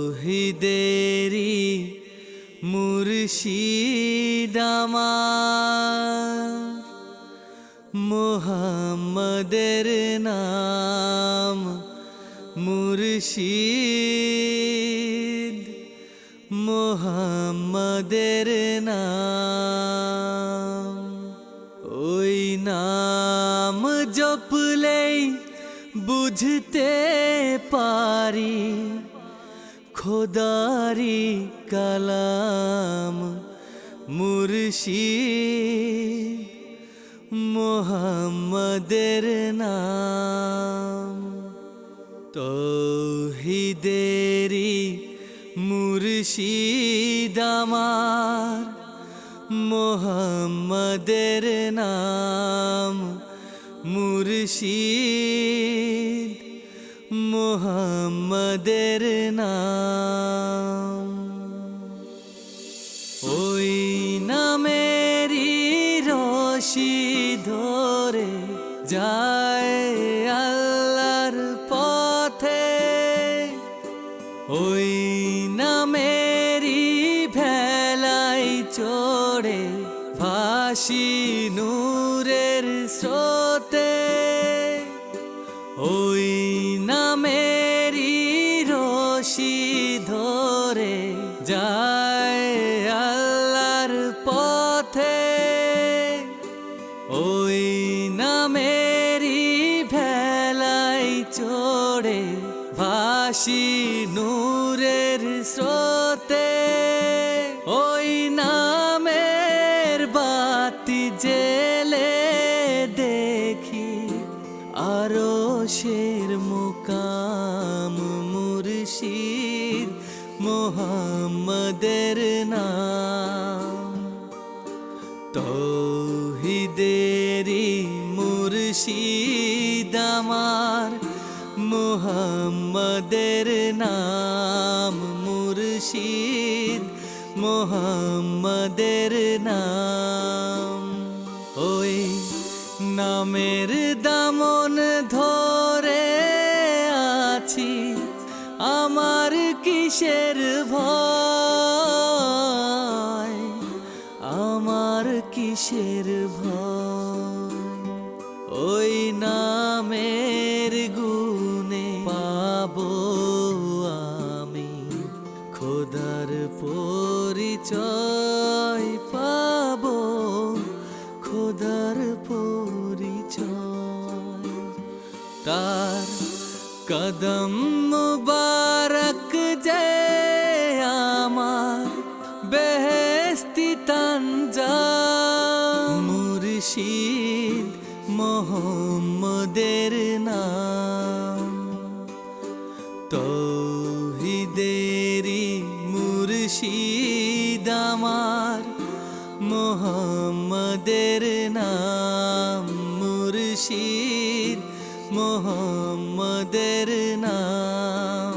তৌহিদেরি মুর্শিদ আমার, মুহাম্মদের নাম মুর্শিদ, মুহাম্মদের নাম। ওই নাম জপলেই বুঝতে পারি খোদারি কালাম মুর্শিদ, মুহাম্মদের নাম। তৌহিদেরি মুর্শিদ আমার, মুহাম্মদের নাম মুর্শিদ, মুহাম্মদের নাম। ওই নামেরই রশি ধরে যায় আল্লাহর পথে, ওই নামেরই ভেলায় চড়ে ভাসি নূরের স্রোতে, ওই নামেরই রশি ধরে যায় আল্লাহর পথে, ওই নামেরই ভেলায় চড়ে ভাসি নূরের স্রোতে। ওই নামের বাতি জেলে দেখি আরশের মুকাম মুর্শিদ, মুহাম্মদের নাম। তৌহিদেরি মুর্শিদ আমার, মুহাম্মদের নাম মুর্শিদ, মুহাম্মদের নাম। ওই নামের দামন ধরে আছি, আমার কিসের ভয়, আমার কিসের ভয়। ওই নামের গুণে পাবো আমি খোদার পরিচয়, পাবো খোদার পরিচয়। তার কদম মুবারক যে আমার বেহেশতি তঞ্জাম মুর্শিদ, মুহাম্মদের নাম। তৌহিদেরি মুর্শিদ আমার, মুহাম্মদের নাম মুর্শিদ, মুহাম্মদের নাম।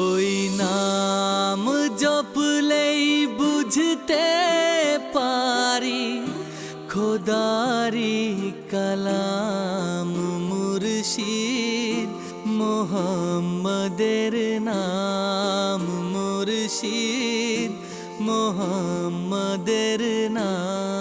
ওই নাম জপলেই বুঝতে পারি খোদারি কালাম মুর্শিদ, মুহাম্মদের নাম মুর্শিদ, মুহাম্মদের নাম।